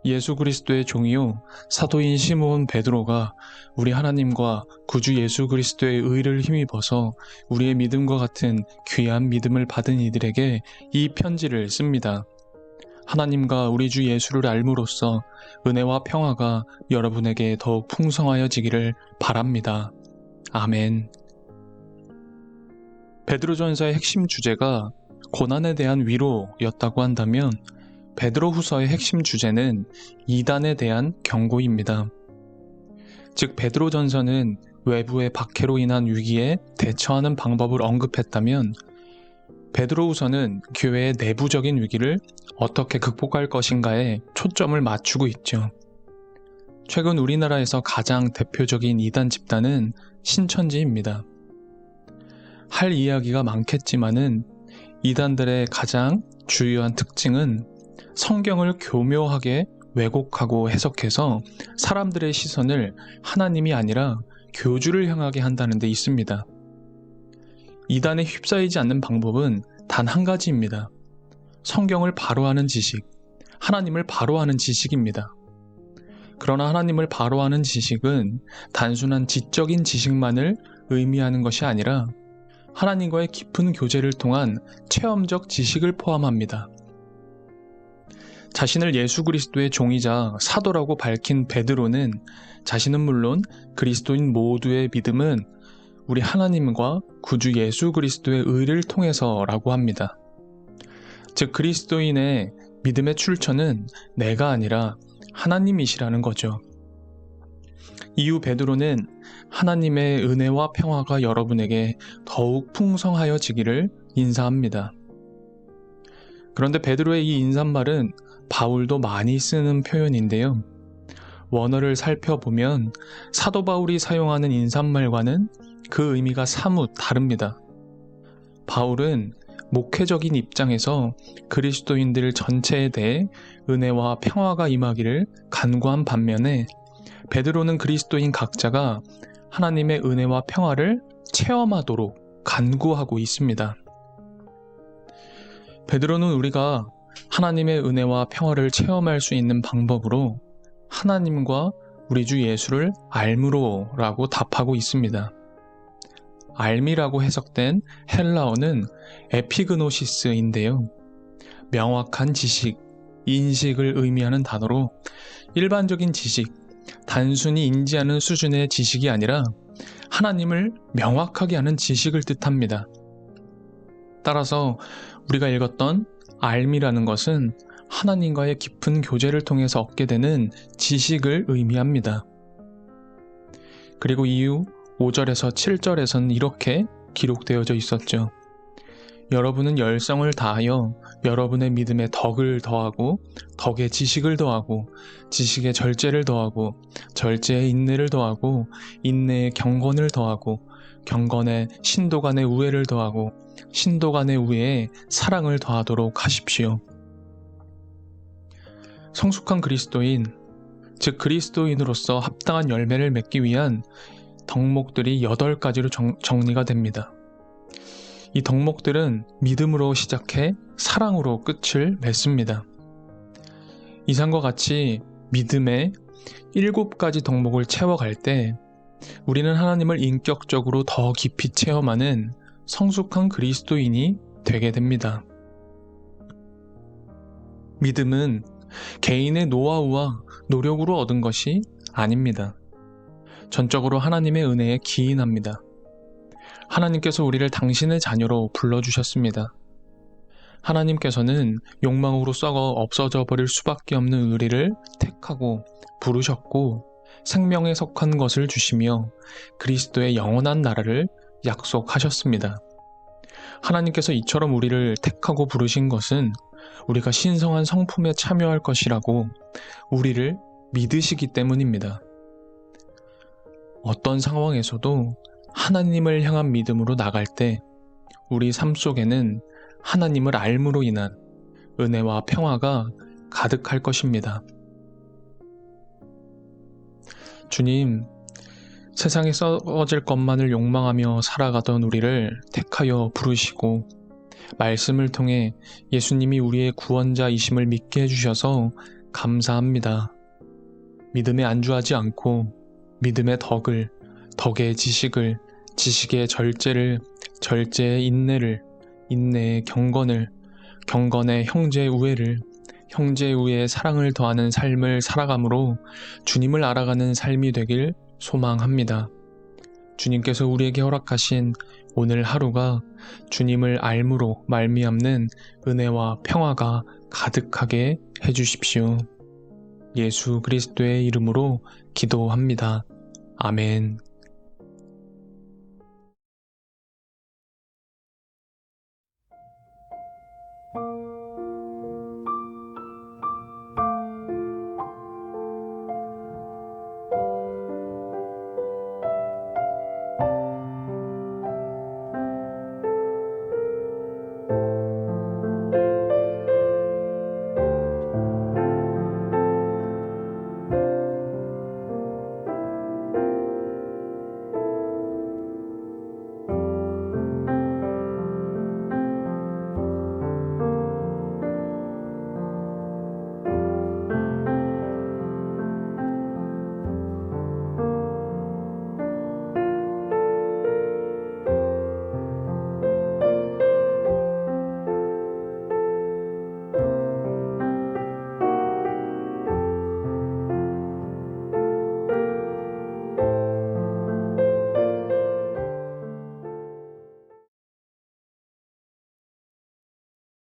예수 그리스도의 종이요 사도인 시므온 베드로가 우리 하나님과 구주 예수 그리스도의 의를 힘입어서 우리의 믿음과 같은 귀한 믿음을 받은 이들에게 이 편지를 씁니다. 하나님과 우리 주 예수를 알므로써 은혜와 평화가 여러분에게 더욱 풍성하여지기를 바랍니다. 아멘. 베드로전서의 핵심 주제가 고난에 대한 위로였다고 한다면 베드로후서의 핵심 주제는 이단에 대한 경고입니다. 즉 베드로전서는 외부의 박해로 인한 위기에 대처하는 방법을 언급했다면 베드로후서는 교회의 내부적인 위기를 어떻게 극복할 것인가에 초점을 맞추고 있죠. 최근 우리나라에서 가장 대표적인 이단 집단은 신천지입니다. 할 이야기가 많겠지만은 이단들의 가장 주요한 특징은 성경을 교묘하게 왜곡하고 해석해서 사람들의 시선을 하나님이 아니라 교주를 향하게 한다는 데 있습니다. 이단에 휩싸이지 않는 방법은 단 한 가지입니다. 성경을 바로 아는 지식, 하나님을 바로 아는 지식입니다. 그러나 하나님을 바로 아는 지식은 단순한 지적인 지식만을 의미하는 것이 아니라 하나님과의 깊은 교제를 통한 체험적 지식을 포함합니다. 자신을 예수 그리스도의 종이자 사도라고 밝힌 베드로는 자신은 물론 그리스도인 모두의 믿음은 우리 하나님과 구주 예수 그리스도의 의를 통해서라고 합니다. 즉 그리스도인의 믿음의 출처는 내가 아니라 하나님이시라는 거죠. 이후 베드로는 하나님의 은혜와 평화가 여러분에게 더욱 풍성하여지기를 인사합니다. 그런데 베드로의 이 인사말은 바울도 많이 쓰는 표현인데요. 원어를 살펴보면 사도 바울이 사용하는 인사말과는 그 의미가 사뭇 다릅니다. 바울은 목회적인 입장에서 그리스도인들 전체에 대해 은혜와 평화가 임하기를 간구한 반면에 베드로는 그리스도인 각자가 하나님의 은혜와 평화를 체험하도록 간구하고 있습니다. 베드로는 우리가 하나님의 은혜와 평화를 체험할 수 있는 방법으로 하나님과 우리 주 예수를 알므로라고 답하고 있습니다. 알미라고 해석된 헬라어는 에피그노시스인데요. 명확한 지식, 인식을 의미하는 단어로 일반적인 지식, 단순히 인지하는 수준의 지식이 아니라 하나님을 명확하게 아는 지식을 뜻합니다. 따라서 우리가 읽었던 알미라는 것은 하나님과의 깊은 교제를 통해서 얻게 되는 지식을 의미합니다. 그리고 이후 5절에서 7절에서는 이렇게 기록되어져 있었죠. 여러분은 열성을 다하여 여러분의 믿음에 덕을 더하고 덕에 지식을 더하고 지식에 절제를 더하고 절제에 인내를 더하고 인내에 경건을 더하고 경건에 신도 간의 우애를 더하고 신도 간의 우애에 사랑을 더하도록 하십시오. 성숙한 그리스도인, 즉 그리스도인으로서 합당한 열매를 맺기 위한 덕목들이 8가지로 정리가 됩니다. 이 덕목들은 믿음으로 시작해 사랑으로 끝을 맺습니다. 이상과 같이 믿음의 7가지 덕목을 채워갈 때 우리는 하나님을 인격적으로 더 깊이 체험하는 성숙한 그리스도인이 되게 됩니다. 믿음은 개인의 노하우와 노력으로 얻은 것이 아닙니다. 전적으로 하나님의 은혜에 기인합니다. 하나님께서 우리를 당신의 자녀로 불러주셨습니다. 하나님께서는 욕망으로 썩어 없어져 버릴 수밖에 없는 우리를 택하고 부르셨고 생명에 속한 것을 주시며 그리스도의 영원한 나라를 약속하셨습니다. 하나님께서 이처럼 우리를 택하고 부르신 것은 우리가 신성한 성품에 참여할 것이라고 우리를 믿으시기 때문입니다. 어떤 상황에서도 하나님을 향한 믿음으로 나갈 때 우리 삶 속에는 하나님을 알므로 인한 은혜와 평화가 가득할 것입니다. 주님, 세상에 썩어질 것만을 욕망하며 살아가던 우리를 택하여 부르시고 말씀을 통해 예수님이 우리의 구원자이심을 믿게 해주셔서 감사합니다. 믿음에 안주하지 않고 믿음의 덕을, 덕의 지식을, 지식의 절제를, 절제의 인내를, 인내의 경건을, 경건의 형제 우애를, 형제 우애의 사랑을 더하는 삶을 살아감으로 주님을 알아가는 삶이 되길 소망합니다. 주님께서 우리에게 허락하신 오늘 하루가 주님을 알므로 말미암는 은혜와 평화가 가득하게 해주십시오. 예수 그리스도의 이름으로 기도합니다. 아멘.